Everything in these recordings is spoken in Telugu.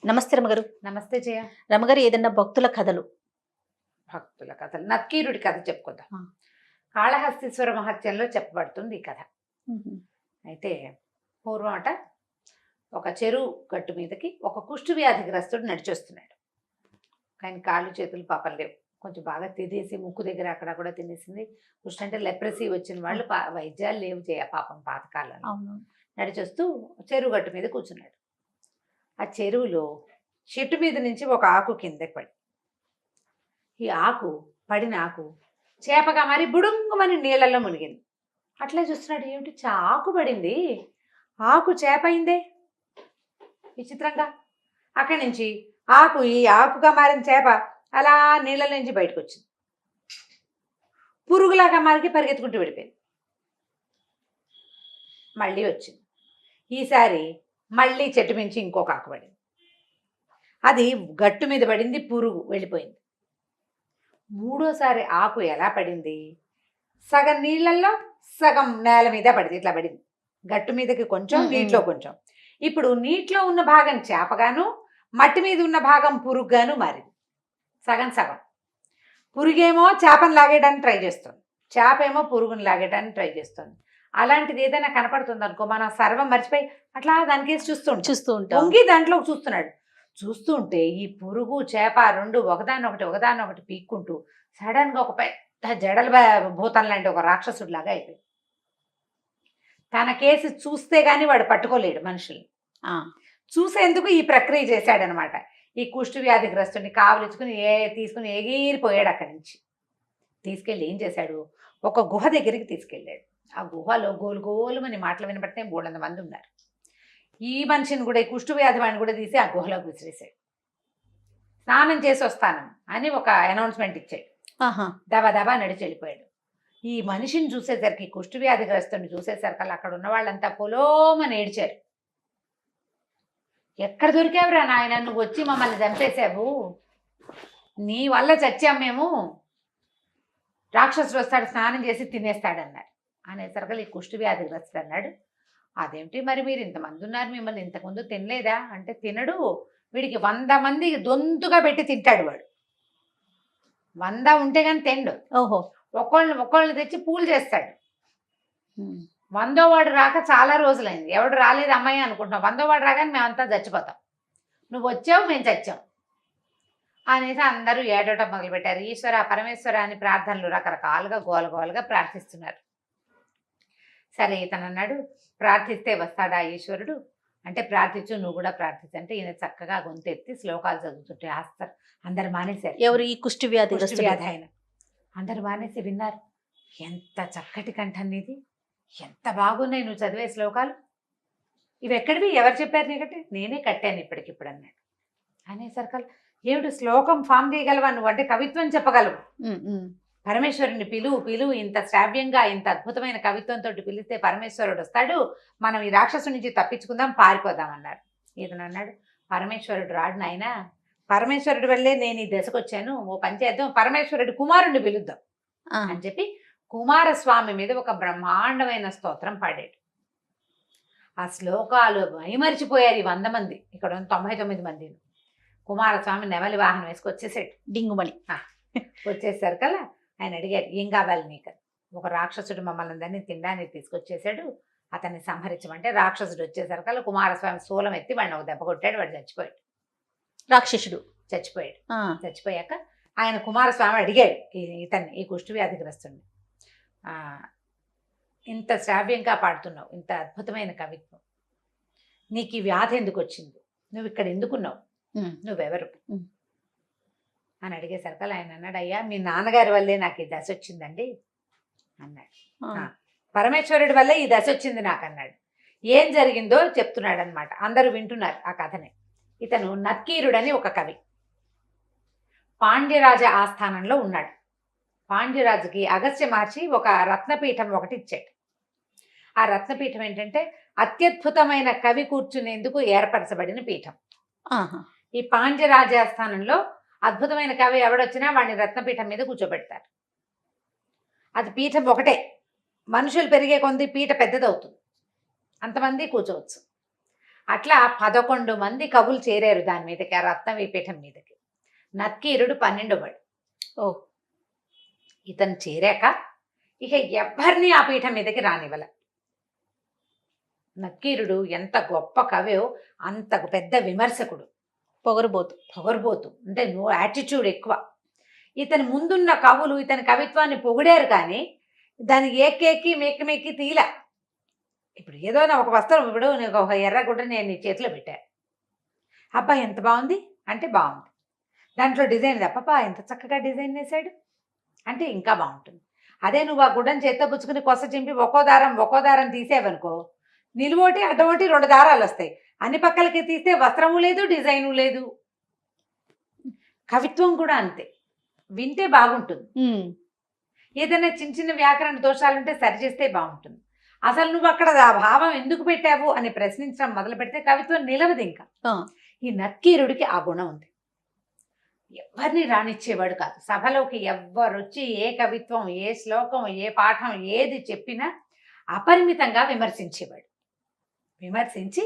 నమస్తే రమగారు. నమస్తే జయ. రమగారు, ఏదన్నా భక్తుల కథలు? భక్తుల కథలు, నక్కీరుడి కథ చెప్పుకుందాం. ఆ. కాళహస్తీశ్వర మహత్యంలో చెప్పబడుతుంది ఈ కథ. అయితే పూర్వం ఒక చెరువు గట్టు మీదకి ఒక కుష్టు వ్యాధిగ్రస్తుడు నడిచొస్తున్నాడు. కానీ కాళ్ళు చేతులు పాపం లేవు, కొంచెం బాగా తినేసి ముక్కు దగ్గర అక్కడ కూడా తినేసింది. కుష్టు అంటే లెప్రసీ వచ్చిన వాళ్ళు వైద్యాలు లేవు చేయ పాపం పాతకాలంలో. నడిచొస్తూ చెరువు గట్టు మీద కూర్చున్నాడు. ఆ చెరువులో చెట్టు మీద నుంచి ఒక ఆకు కిందకి పడి, ఈ పడిన ఆకు చేపగా మరి బుడుంగుమని నీళ్ళల్లో మునిగింది. అట్లా చూస్తున్నాడు, ఏమిటి ఆకు పడింది, ఆకు చేప అయిందే విచిత్రంగా. అక్కడి నుంచి ఈ ఆకుగా మారిన చేప అలా నీళ్ళ నుంచి బయటకు వచ్చింది. పురుగులాగా మారికి పరిగెత్తుకుంటూ వెళ్ళిపోయింది. మళ్ళీ వచ్చింది. ఈసారి మళ్ళీ చెట్టు మించి ఇంకొక ఆకు పడింది. అది గట్టు మీద పడింది, పురుగు వెళ్ళిపోయింది. మూడోసారి ఆకు ఎలా పడింది? సగం నీళ్ళల్లో సగం నేల మీద పడింది. ఇట్లా పడింది, గట్టు మీదకి కొంచెం, నీటిలో కొంచెం. ఇప్పుడు నీటిలో ఉన్న భాగం చేపగాను, మట్టి మీద ఉన్న భాగం పురుగుగాను మారింది. సగం సగం. పురుగేమో చేపను లాగేయడానికి ట్రై చేస్తుంది, చేప ఏమో పురుగును లాగేయడానికి ట్రై చేస్తుంది. అలాంటిది ఏదైనా కనపడుతుంది అనుకో, మనం సర్వం మర్చిపోయి అట్లా దానికేసి చూస్తూ ఉంటాం. వంగి దాంట్లో చూస్తూ ఉంటే ఈ పురుగు చేప రెండు ఒకదానొకటి పీక్కుంటూ సడన్గా ఒక పెద్ద జడల భూతం లాంటి ఒక రాక్షసుడిలాగా అయిపోయింది. తన కేసు చూస్తే గాని వాడు పట్టుకోలేడు మనుషుల్ని. చూసేందుకు ఈ ప్రక్రియ చేశాడనమాట. ఈ కుష్టు వ్యాధిగ్రస్తుని కావలించుకుని తీసుకుని ఎగిరిపోయాడు. అక్కడి నుంచి తీసుకెళ్ళి ఏం చేశాడు, ఒక గుహ దగ్గరికి తీసుకెళ్ళాడు. ఆ గుహలో గోలుమని మాటలు వినబట్టే 300 మంది ఉన్నారు. ఈ మనిషిని కూడా, ఈ కుష్టు వ్యాధి వాడిని కూడా తీసి ఆ గుహలోకి విసిరేశాడు. స్నానం చేసి వస్తాను అని ఒక అనౌన్స్మెంట్ ఇచ్చాడు. దబా నడిచి వెళ్ళిపోయాడు. ఈ మనిషిని చూసేసరికి, కుష్టు వ్యాధిగ్రస్తుని చూసేసరికి అక్కడ ఉన్న వాళ్ళంతా పొలోమని ఏడ్చారు. ఎక్కడ దొరికావురా నాయన, నువ్వు వచ్చి మమ్మల్ని చంపేశావు, నీ వల్ల చచ్చాం మేము, రాక్షసుడు వస్తాడు స్నానం చేసి తినేస్తాడన్నారు. అనేసరికి ఈ కుష్టు వ్యాధిగ్రస్తుడు అన్నాడు, అదేమిటి మరి మీరు ఇంతమంది ఉన్నారు, మిమ్మల్ని ఇంతకుముందు తినలేదా అంటే, తినడు, వీడికి 100 మంది దొంతుగా పెట్టి తింటాడు వాడు. 100 ఉంటే కానీ తిండు. ఒకళ్ళని తెచ్చి పూలు చేస్తాడు. 100వ వాడు రాక చాలా రోజులైంది, ఎవడు రాలేదు అమ్మాయి అనుకుంటున్నాం. 100వ వాడు రాగానే మేమంతా చచ్చిపోతాం, నువ్వు వచ్చావు మేము చచ్చాం అనేసి అందరూ ఏడవటం మొదలుపెట్టారు. ఈశ్వర పరమేశ్వర అని ప్రార్థనలు రకరకాలుగా గోలగోలుగా ప్రార్థిస్తున్నారు. సరే ఇతను అన్నాడు, ప్రార్థిస్తే వస్తాడా ఈశ్వరుడు అంటే, ప్రార్థించు, నువ్వు కూడా ప్రార్థించు అంటే, ఈయన చక్కగా గొంతెత్తి శ్లోకాలు చదువుతుంటే అందరు మానేశారు. ఎవరు? ఈ కుష్టి వ్యాధి ఆయన. అందరు మానేసి విన్నారు. ఎంత చక్కటి కంఠం ఇది, ఎంత బాగున్నాయి నువ్వు చదివే శ్లోకాలు, ఇవి ఎక్కడివి, ఎవరు చెప్పారు నీకంటే? నేనే కట్టాను ఇప్పటికిప్పుడు అన్నాడు. అనేసరికి ఏమిటి శ్లోకం ఫామ్ చేయగలవా నువ్వు అంటే, కవిత్వం చెప్పగలవు, పరమేశ్వరుని పిలువు, ఇంత శ్రావ్యంగా ఇంత అద్భుతమైన కవిత్వంతో పిలిస్తే పరమేశ్వరుడు వస్తాడు, మనం ఈ రాక్షసు నుంచి తప్పించుకుందాం, పారిపోదాం అన్నారు. ఇతను అన్నాడు, పరమేశ్వరుడు రాడు నాయన, పరమేశ్వరుడి వల్లే నేను ఈ దశకు వచ్చాను, ఓ పని చేద్దాం, పరమేశ్వరుడి కుమారుణ్ణి పిలుద్దాం అని చెప్పి కుమారస్వామి మీద ఒక బ్రహ్మాండమైన స్తోత్రం పాడాడు. ఆ శ్లోకాలు మైమరిచిపోయారు ఈ 100 మంది, ఇక్కడ 99 మంది. కుమారస్వామి నెమలి వాహనం వేసుకొచ్చేసాడు, డింగుమణి. వచ్చేసరికల్లా ఆయన అడిగాడు, ఏం కావాలి నీకు? ఒక రాక్షసుడు మమ్మల్ని అందరినీ తినడానికి తీసుకొచ్చేసాడు, అతన్ని సంహరించమంటే, రాక్షసుడు వచ్చేసరికల్లా కుమారస్వామి శూలం ఎత్తి వాడిని ఒక దెబ్బ కొట్టాడు, వాడు చచ్చిపోయాడు. రాక్షసుడు చచ్చిపోయాడు. చచ్చిపోయాక ఆయన కుమారస్వామి అడిగాడు ఇతన్ని, ఈ కుష్టు వ్యాధిగ్రస్తుడిని, ఇంత శ్రావ్యంగా పాడుతున్నావు, ఇంత అద్భుతమైన కవిత్వం, నీకు ఈ వ్యాధి ఎందుకు వచ్చింది, నువ్వు ఇక్కడ ఎందుకున్నావు, నువ్వెవరు అని అడిగేసరికి ఆయన అన్నాడు, అయ్యా మీ నాన్నగారి వల్లే నాకు ఈ దశ వచ్చిందండి అన్నాడు. పరమేశ్వరుడి వల్లే ఈ దశ వచ్చింది నాకు అన్నాడు. ఏం జరిగిందో చెప్తున్నాడు అనమాట. అందరూ వింటున్నారు ఆ కథని. ఇతను నక్కీరుడని ఒక కవి, పాండ్యరాజ ఆస్థానంలో ఉన్నాడు. పాండ్యరాజుకి అగస్త్య మహర్షి ఒక రత్నపీఠం ఒకటి ఇచ్చాడు. ఆ రత్నపీఠం ఏంటంటే, అత్యద్భుతమైన కవి కూర్చునేందుకు ఏర్పరచబడిన పీఠం. ఈ పాండ్యరాజాస్థానంలో అద్భుతమైన కవి ఎవడొచ్చినా వాడిని రత్నపీఠం మీద కూర్చోబెడతారు. అది పీఠం ఒకటే, మనుషులు పెరిగే కొంది పీఠ పెద్దదవుతుంది, అంతమంది కూర్చోవచ్చు. అట్లా 11 మంది కవులు చేరారు దాని మీదకి, ఆ రత్నవి పీఠం మీదకి. నత్కీరుడు 12వాడు. ఓ ఇతను చేరాక ఇక ఎవ్వరిని ఆ పీఠం మీదకి రానివ్వల. నక్కీరుడు ఎంత గొప్ప కవో అంత పెద్ద విమర్శకుడు, పొగరుబోతు. పొగరుబోతు, అంటే నో యాటిట్యూడ్ ఎక్కువ. ఇతని ముందున్న కవులు ఇతని కవిత్వాన్ని పొగిడారు కానీ దానికి ఏకేకి మెక్కి తీల. ఇప్పుడు ఏదో నా ఒక వస్త్రం, ఇప్పుడు నీకు ఒక ఎర్రగుడ్డ నేను నీ చేతిలో పెట్టా, అబ్బా ఎంత బాగుంది అంటే బాగుంది, దాంట్లో డిజైన్ తప్ప ఎంత చక్కగా డిజైన్ వేసాడు అంటే ఇంకా బాగుంటుంది. అదే నువ్వు ఆ గుడ్డను చేత్తో పుచ్చుకుని కొస చింపి ఒక్కో దారం తీసేవనుకో, నిలువోటి అడ్డమోటి 2 దారాలు వస్తాయి, అన్ని పక్కలకి తీస్తే వస్త్రము లేదు, డిజైను లేదు. కవిత్వం కూడా అంతే, వింటే బాగుంటుంది, ఏదైనా చిన్న చిన్న వ్యాకరణ దోషాలుంటే సరిచేస్తే బాగుంటుంది. అసలు నువ్వు అక్కడ ఆ భావం ఎందుకు పెట్టావు అని ప్రశ్నించడం మొదలు పెడితే కవిత్వం నిలవదు ఇంకా. ఈ నక్కీరుడికి ఆ గుణం ఉంది, ఎవరిని రానిచ్చేవాడు కాదు. సభలోకి ఎవ్వరొచ్చి ఏ కవిత్వం, ఏ శ్లోకం, ఏ పాఠం ఏది చెప్పినా అపరిమితంగా విమర్శించేవాడు. విమర్శించి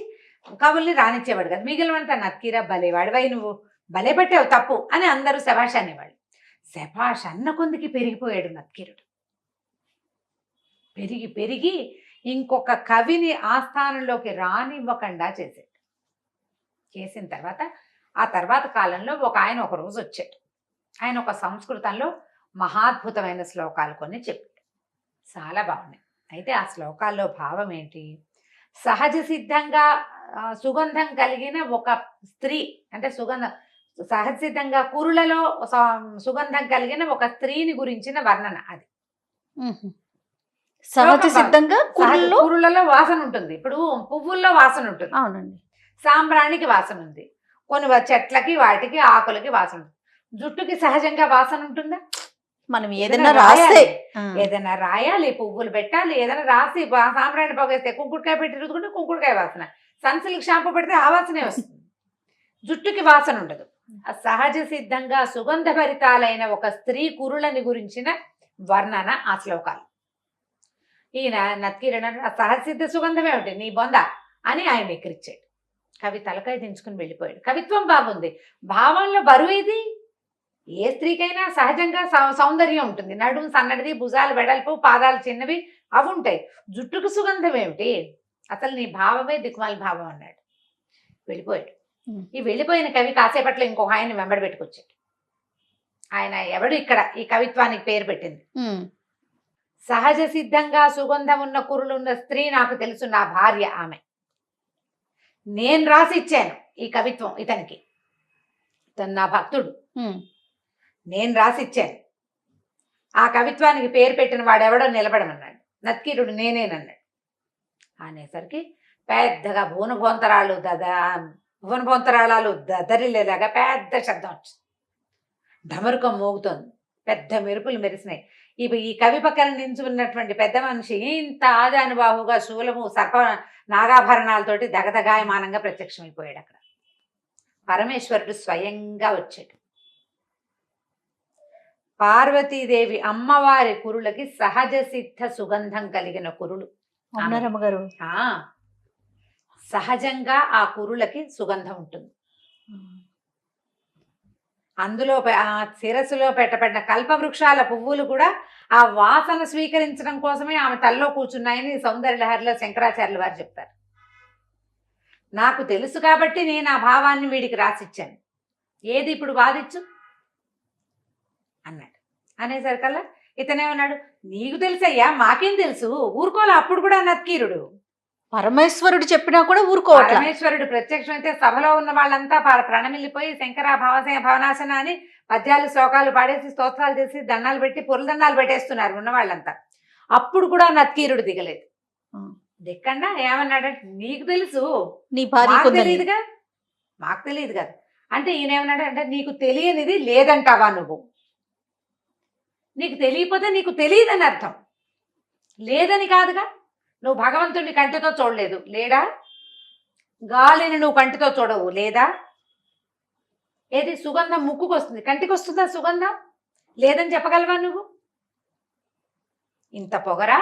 కవుల్ని రానిచ్చేవాడు కాదు. మిగిలినంతా నక్కీరా భలేవాడివై, నువ్వు భలే పట్టావు తప్పు అని అందరూ శభాష్ అనేవాళ్ళు. శభాష్ అన్న కొందికి పెరిగిపోయాడు నక్కీరుడు. పెరిగి పెరిగి ఇంకొక కవిని ఆ స్థానంలోకి రానివ్వకుండా చేశాడు. చేసిన తర్వాత ఆ తర్వాత కాలంలో ఆయన ఒక రోజు వచ్చాడు. ఆయన ఒక సంస్కృతంలో మహాద్భుతమైన శ్లోకాలు కొన్ని చెప్పాడు, చాలా బాగున్నాయి. అయితే ఆ శ్లోకాల్లో భావం ఏంటి? సహజ సిద్ధంగా సుగంధం కలిగిన ఒక స్త్రీ, అంటే సహజ సిద్ధంగా కురులలో సుగంధం కలిగిన ఒక స్త్రీని గురించిన వర్ణన. అది సహజ సిద్ధంగా కురులలో వాసన ఉంటుంది. ఇప్పుడు పువ్వుల్లో వాసన ఉంటుంది, అవునండి, సాంబ్రాణికి వాసన ఉంది, కొన్ని చెట్లకి వాటికి ఆకులకి వాసన ఉంటుంది. జుట్టుకి సహజంగా వాసన ఉంటుందా? మనం ఏదైనా రాస్తే, ఏదైనా రాయాలి, పువ్వులు పెట్టాలి, ఏదైనా రాసి సాంబ్రాణి పొగేస్తే, కుంకుడుకాయ పెట్టి రుద్దుకుంటే కుంకుడుకాయ వాసన, సన్సిల్క్ షాంపూ పెడితే ఆ వాసనే వస్తుంది. జుట్టుకి వాసన ఉండదు. సహజ సిద్ధంగా సుగంధభరితాలైన ఒక స్త్రీ కురులని గురించిన వర్ణన ఆ శ్లోకాలు. ఈయన నత్కీరుడు సహజసిద్ధ సుగంధమే ఉంటుంది నీ బొంద అని ఆయన ఎక్కిరిచ్చాడు. కవి తలకాయ దించుకుని వెళ్ళిపోయాడు. కవిత్వం బాగుంది, భావంలో బరువు ఇది. ఏ స్త్రీకైనా సహజంగా సౌందర్యం ఉంటుంది, నడుము సన్నడిది, భుజాలు వెడల్పు, పాదాలు చిన్నవి, అవి ఉంటాయి. జుట్టుకు సుగంధం ఏమిటి, అసలు నీ భావమే దిక్కుమాల భావం అన్నాడు. వెళ్ళిపోయాడు. ఈ వెళ్ళిపోయిన కవి కాసేపట్లో ఇంకొక ఆయన వెంబడి పెట్టుకొచ్చాడు. ఆయన ఎవడు ఇక్కడ ఈ కవిత్వానికి పేరు పెట్టింది? సహజ సిద్ధంగా సుగంధం ఉన్న కురులున్న స్త్రీ నాకు తెలుసు, నా భార్య ఆమె. నేను రాసి ఇచ్చాను ఈ కవిత్వం ఇతనికి, ఇతను నా భక్తుడు, నేను రాసిచ్చాను. ఆ కవిత్వానికి పేరు పెట్టిన వాడెవడో నిలబడమన్నాడు. నత్కీరుడు నేనేనన్నాడు. అనేసరికి పెద్దగా భువనభోంతరాళాలు దదరిలేలాగా పెద్ద శబ్దం వచ్చింది. ఢమరుకం మోగుతోంది, పెద్ద మెరుపులు మెరిసినాయి. ఈ కవి పక్కన నించున్నటువంటి పెద్ద మనిషి ఇంత ఆజానుబాహుగా శూలము సర్ప నాగాభరణాలతోటి దగదగాయమానంగా ప్రత్యక్షమైపోయాడు. అక్కడ పరమేశ్వరుడు స్వయంగా వచ్చాడు. పార్వతీదేవి అమ్మవారి కురులకి సహజ సిద్ధ సుగంధం కలిగిన కురులు. అమ్మగారు సహజంగా ఆ కురులకి సుగంధం ఉంటుంది. అందులో ఆ శిరస్సులో పెట్టబడిన కల్పవృక్షాల పువ్వులు కూడా ఆ వాసన స్వీకరించడం కోసమే ఆమె తల్లో కూర్చున్నాయని సౌందర్యలహరిలో శంకరాచార్యుల వారు చెప్తారు. నాకు తెలుసు కాబట్టి నేను ఆ భావాన్ని వీడికి రాసిచ్చాను, ఏది ఇప్పుడు వాదించు అన్నాడు. అనేసరికల్లా ఇతనేమన్నాడు, నీకు తెలుసయ్యా, మాకేం తెలుసు, ఊరుకోలే. అప్పుడు కూడా నత్కీరుడు పరమేశ్వరుడు చెప్పినా కూడా ఊరుకోవాలి. పరమేశ్వరుడు ప్రత్యక్షమైతే సభలో ఉన్న వాళ్ళంతా ప్రణమిల్లిపోయి శంకర భవనాశన అని పద్యాలు శ్లోకాలు పాడేసి స్తోత్రాలు చేసి దండాలు పెట్టి పొరుదండాలు పెట్టేస్తున్నారు ఉన్న వాళ్ళంతా. అప్పుడు కూడా నత్కీరుడు దిగలేదు. దిక్కండా ఏమన్నాడంటే, నీకు తెలుసు, నీ భార్య తెలియదుగా, మాకు తెలియదు కదా. అంటే ఈయన ఏమన్నాడు అంటే, నీకు తెలియనిది లేదంటావా నువ్వు? నీకు తెలియకపోతే నీకు తెలియదని అర్థం, లేదని కాదుగా. నువ్వు భగవంతుడిని కంటితో చూడలేదు, లేడా? గాలిని నువ్వు కంటితో చూడవు, లేదా? ఏది సుగంధం ముక్కుకు వస్తుంది, కంటికి వస్తుందా సుగంధం? లేదని చెప్పగలవా నువ్వు? ఇంత పొగరా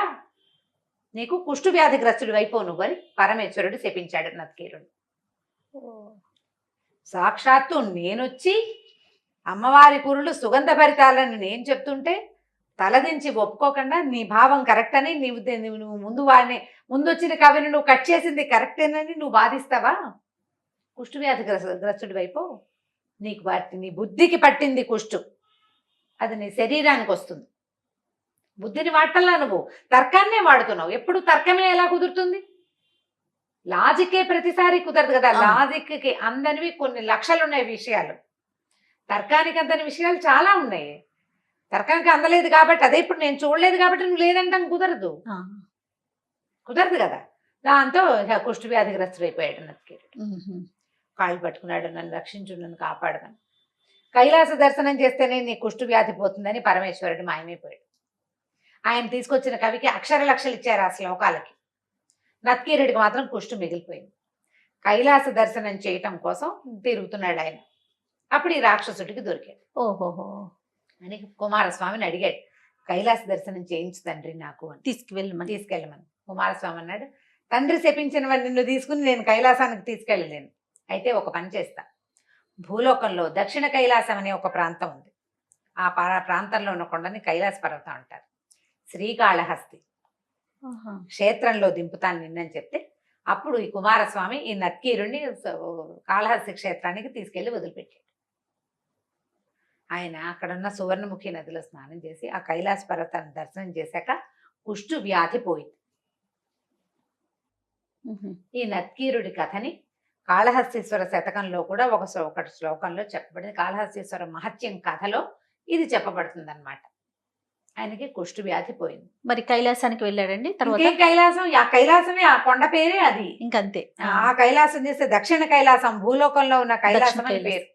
నీకు, కుష్టు వ్యాధిగ్రస్తుడు అయిపో నువ్వు అని పరమేశ్వరుడు శపించాడు నత్కీరుడు. సాక్షాత్తు నేనొచ్చి అమ్మవారి కురులు సుగంధ భరితాలని నేను చెప్తుంటే తలదించి ఒప్పుకోకుండా నీ భావం కరెక్ట్ అని నువ్వు ముందు వచ్చిన కవిని నువ్వు కట్ చేసింది కరెక్టేనని నువ్వు వాదిస్తావా? కుష్ఠవ్యాధి గ్రస్తుడి వైపు నీ బుద్ధికి పట్టింది కుష్టు, అది నీ శరీరానికి వస్తుంది. బుద్ధిని వాడటంలా నువ్వు తర్కాన్నే వాడుతున్నావు. ఎప్పుడు తర్కమే ఎలా కుదురుతుంది? లాజికే ప్రతిసారి కుదరదు కదా. లాజిక్కి అందనివి కొన్ని లక్షలు ఉన్నాయి విషయాలు, తర్కానికి అందని విషయాలు చాలా ఉన్నాయి. తర్కానికి అందలేదు కాబట్టి, అదే ఇప్పుడు నేను చూడలేదు కాబట్టి నువ్వు లేదంటాం కుదరదు కదా. దాంతో కుష్ఠవ్యాధిగ్రస్తుడు అయిపోయాడు నత్కీరుడు. కాళ్ళు పట్టుకున్నాడు, నన్ను రక్షించు, నన్ను కాపాడమని. కైలాస దర్శనం చేస్తేనే నీ కుష్ఠవ్యాధి పోతుందని పరమేశ్వరుడు మాయమైపోయాడు. ఆయన తీసుకొచ్చిన కవికి అక్షర లక్షలు ఇచ్చారు ఆ శ్లోకాలకి. నత్కీరుడికి మాత్రం కుష్ఠు మిగిలిపోయింది. కైలాస దర్శనం చేయటం కోసం తిరుగుతున్నాడు ఆయన. అప్పుడు ఈ రాక్షసుడికి దొరికాడు. ఓహోహో అని కుమారస్వామిని అడిగాడు, కైలాస దర్శనం చేయించు తండ్రి నాకు అని. తీసుకెళ్ళమని కుమారస్వామి అన్నాడు, తండ్రి శపించినవన్నీ నిన్ను తీసుకుని నేను కైలాసానికి తీసుకెళ్ళలేను. అయితే ఒక పని చేస్తా, భూలోకంలో దక్షిణ కైలాసం అనే ఒక ప్రాంతం ఉంది. ఆ ప్రాంతంలో ఉన్న కొండని కైలాస పర్వతం అంటారు. శ్రీకాళహస్తి క్షేత్రంలో దింపుతాను నిన్నని చెప్తే, అప్పుడు ఈ కుమారస్వామి ఈ నత్కీరుణ్ణి కాళహస్తి క్షేత్రానికి తీసుకెళ్లి వదిలిపెట్టాడు. ఆయన అక్కడున్న సువర్ణముఖి నదిలో స్నానం చేసి ఆ కైలాస పర్వతాన్ని దర్శనం చేశాక కుష్ఠు వ్యాధి పోయింది. ఈ నత్కీరుడి కథని కాళహస్తీశ్వర శతకంలో కూడా ఒక శ్లోకంలో చెప్పబడింది. కాళహస్తీశ్వర మహత్యం కథలో ఇది చెప్పబడుతుంది అనమాట. ఆయనకి కుష్ఠు వ్యాధి పోయింది. మరి కైలాసానికి వెళ్ళాడండి తర్వాత? కైలాసం, ఆ కైలాసమే, ఆ కొండ పేరే అది. ఇంకంతే. ఆ కైలాసం చేస్తే దక్షిణ కైలాసం, భూలోకంలో ఉన్న కైలాసం అని పేరు.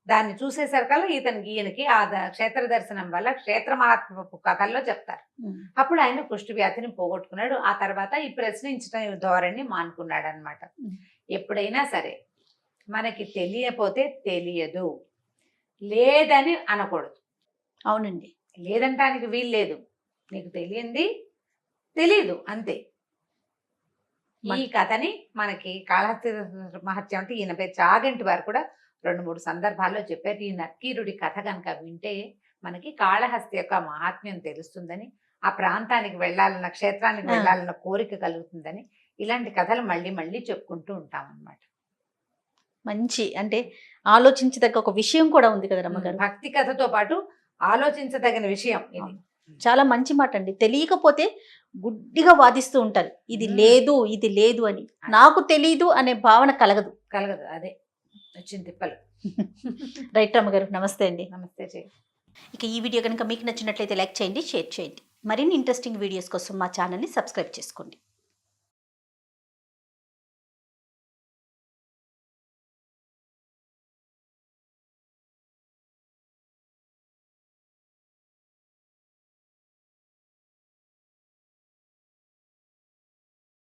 దాన్ని చూసేసరికల్లా ఈయనకి ఆ క్షేత్ర దర్శనం వల్ల క్షేత్ర మహాత్మ కథల్లో చెప్తారు. అప్పుడు ఆయన కుష్ఠు వ్యాధిని పోగొట్టుకున్నాడు. ఆ తర్వాత ఈ ప్రశ్నించడం ధోరణి మానుకున్నాడు అనమాట. ఎప్పుడైనా సరే మనకి తెలియకపోతే తెలియదు, లేదని అనకూడదు. అవునండి, లేదంటానికి వీలు లేదు. నీకు తెలియంది తెలీదు, అంతే. ఈ కథని మనకి కాళహస్తి మహత్యం అంటే ఈయన పేరు చాగంటి వారు కూడా 2-3 సందర్భాల్లో చెప్పారు. ఈ నత్కీరుడి కథ కనుక వింటే మనకి కాళహస్తి యొక్క మహాత్మ్యం తెలుస్తుందని, ఆ ప్రాంతానికి వెళ్ళాలన్న, క్షేత్రానికి వెళ్ళాలన్న కోరిక కలుగుతుందని ఇలాంటి కథలు మళ్ళీ మళ్ళీ చెప్పుకుంటూ ఉంటాం అన్నమాట. మంచి, అంటే ఆలోచించదగ్గ ఒక విషయం కూడా ఉంది కదా రమ్మగారు. భక్తి కథతో పాటు ఆలోచించదగిన విషయం ఇది. చాలా మంచి మాట అండి. తెలియకపోతే గుడ్డిగా వాదిస్తూ ఉంటారు, ఇది లేదు ఇది లేదు అని. నాకు తెలీదు అనే భావన కలగదు. అదే వచ్చింది తిప్పలు. రైట్ రమ్మగారు, నమస్తే అండి. నమస్తే. ఇక ఈ వీడియో కనుక మీకు నచ్చినట్లయితే లైక్ చేయండి, షేర్ చేయండి. మరిన్ని ఇంట్రెస్టింగ్ వీడియోస్ కోసం మా ఛానల్ని సబ్స్క్రైబ్ చేసుకోండి.